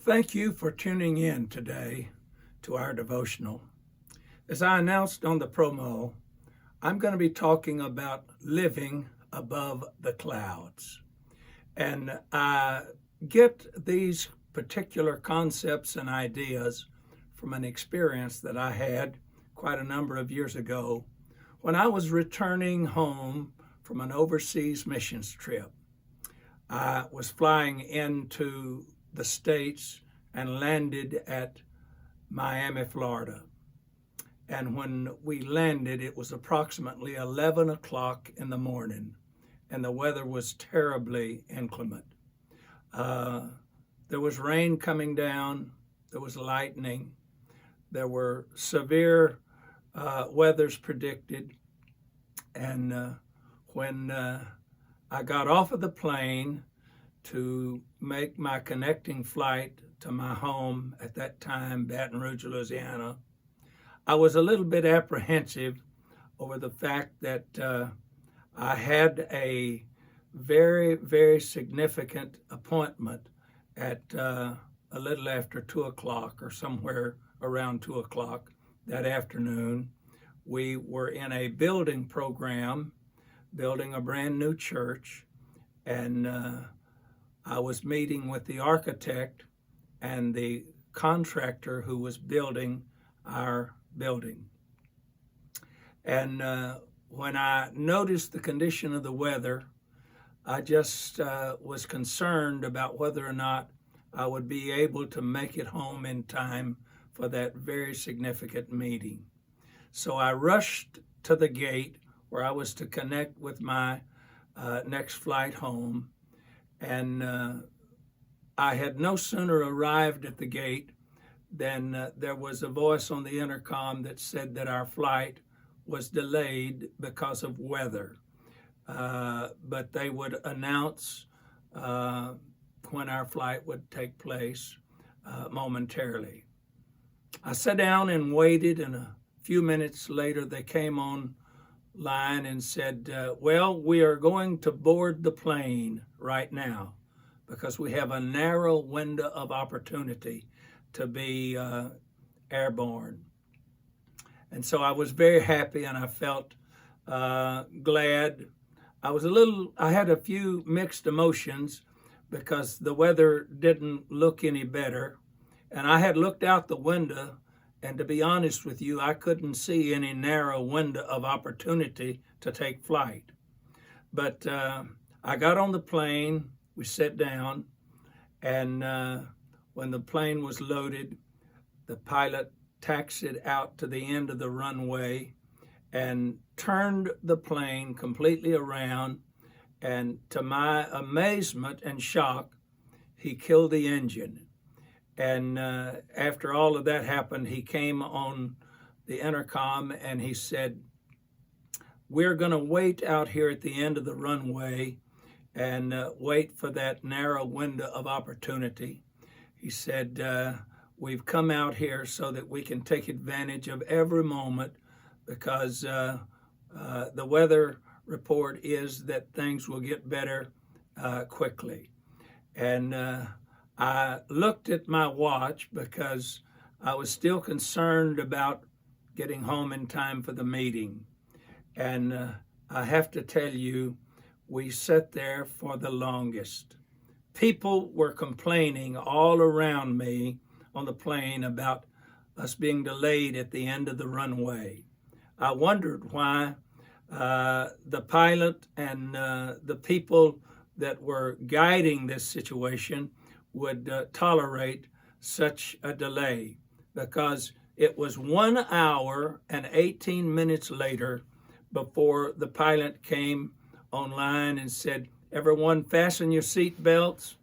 Thank you for tuning in today to our devotional. As I announced on the promo, I'm going to be talking about living above the clouds. And I get these particular concepts and ideas from an experience that I had quite a number of years ago when I was returning home from an overseas missions trip. I was flying into the States and landed at Miami, Florida. And when we landed, it was approximately 11 o'clock in the morning, and the weather was terribly inclement. There was rain coming down, there was lightning, there were severe weathers predicted. And when I got off of the plane to make my connecting flight to my home at that time, Baton Rouge, Louisiana, I was a little bit apprehensive over the fact that I had a very, very significant appointment at a little after 2 o'clock or somewhere around 2 o'clock that afternoon. We were in a building program, building a brand new church, and I was meeting with the architect and the contractor who was building our building. And when I noticed the condition of the weather, I just was concerned about whether or not I would be able to make it home in time for that very significant meeting. So I rushed to the gate where I was to connect with my next flight home. And I had no sooner arrived at the gate than there was a voice on the intercom that said that our flight was delayed because of weather. But they would announce when our flight would take place momentarily. I sat down and waited, and a few minutes later they came on line and said, well, we are going to board the plane right now because we have a narrow window of opportunity to be airborne. And so I was very happy, and I felt glad. I had a few mixed emotions because the weather didn't look any better. And I had looked out the window, and to be honest with you, I couldn't see any narrow window of opportunity to take flight. But I got on the plane, we sat down, and when the plane was loaded, the pilot taxied out to the end of the runway and turned the plane completely around. And to my amazement and shock, he killed the engine. And after all of that happened, he came on the intercom and he said, we're going to wait out here at the end of the runway and wait for that narrow window of opportunity. He said, we've come out here so that we can take advantage of every moment because the weather report is that things will get better quickly. And I looked at my watch because I was still concerned about getting home in time for the meeting. And I have to tell you, we sat there for the longest. People were complaining all around me on the plane about us being delayed at the end of the runway. I wondered why the pilot and the people that were guiding this situation would tolerate such a delay, because it was 1 hour and 18 minutes later before the pilot came online and said, everyone fasten your seat belts,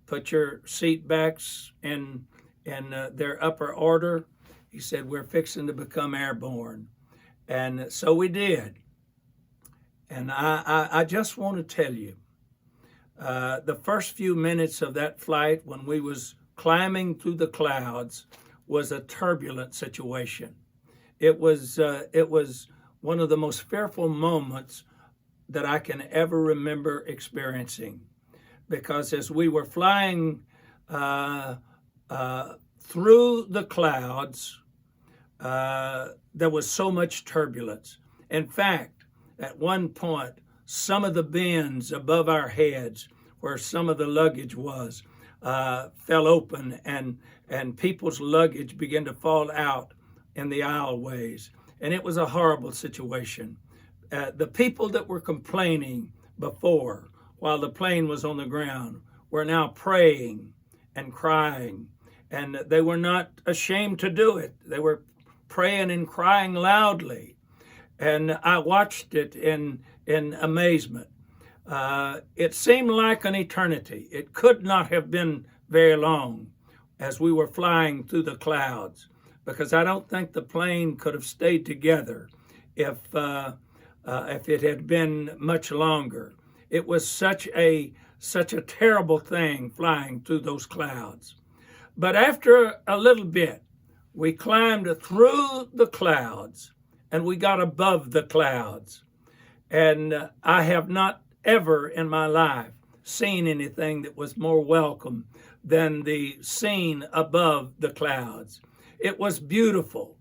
put your seat backs in their upper order. He said, we're fixing to become airborne. And so we did. And I just want to tell you, the first few minutes of that flight when we was climbing through the clouds was a turbulent situation. It was one of the most fearful moments that I can ever remember experiencing, because as we were flying through the clouds, there was so much turbulence. In fact, at one point, some of the bins above our heads, where some of the luggage was, fell open, and people's luggage began to fall out in the aisleways. And it was a horrible situation. The people that were complaining before, while the plane was on the ground, were now praying and crying. And they were not ashamed to do it. They were praying and crying loudly. And I watched it in amazement. It seemed like an eternity. It could not have been very long as we were flying through the clouds, because I don't think the plane could have stayed together if it had been much longer. It was such a terrible thing flying through those clouds. But after a little bit, we climbed through the clouds and we got above the clouds. And I have not ever in my life seen anything that was more welcome than the scene above the clouds. It was beautiful.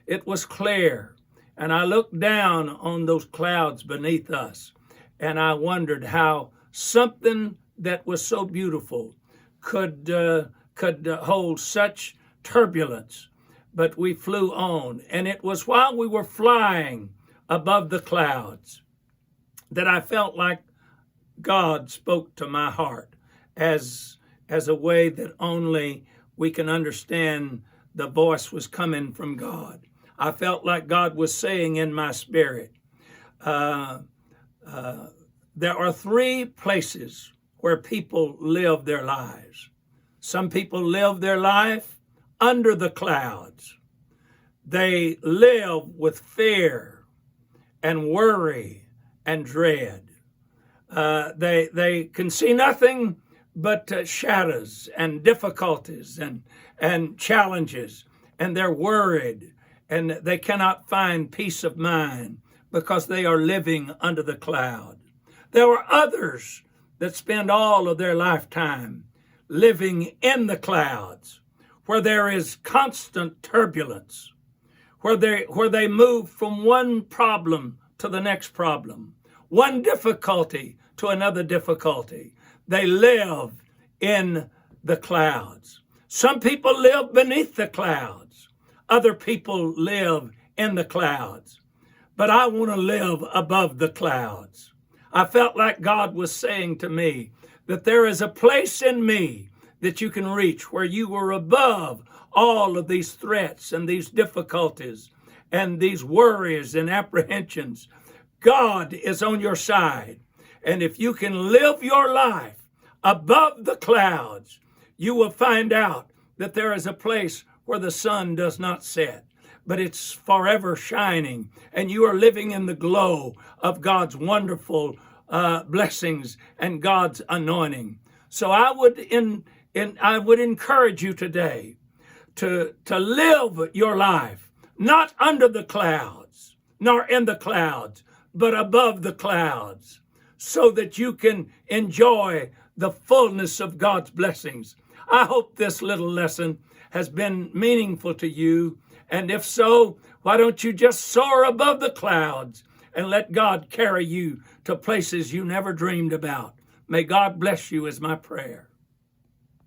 It was clear. And I looked down on those clouds beneath us, and I wondered how something that was so beautiful could hold such turbulence. But we flew on, and it was while we were flying above the clouds that I felt like God spoke to my heart as a way that only we can understand. The voice was coming from God. I felt like God was saying in my spirit, there are three places where people live their lives. Some people live their life under the clouds. They live with fear and worry and dread. They can see nothing but shadows and difficulties and challenges, and they're worried, and they cannot find peace of mind because they are living under the cloud. There are others that spend all of their lifetime living in the clouds, where there is constant turbulence, where they move from one problem to the next problem, one difficulty to another difficulty. They live in the clouds. Some people live beneath the clouds. Other people live in the clouds. But I want to live above the clouds. I felt like God was saying to me that there is a place in me that you can reach where you are above all of these threats and these difficulties and these worries and apprehensions. God is on your side. And if you can live your life above the clouds, you will find out that there is a place where the sun does not set, but it's forever shining, and you are living in the glow of God's wonderful blessings and God's anointing. So I would encourage you today to live your life not under the clouds, nor in the clouds, but above the clouds, so that you can enjoy the fullness of God's blessings. I hope this little lesson has been meaningful to you. And if so, why don't you just soar above the clouds and let God carry you to places you never dreamed about? May God bless you is my prayer.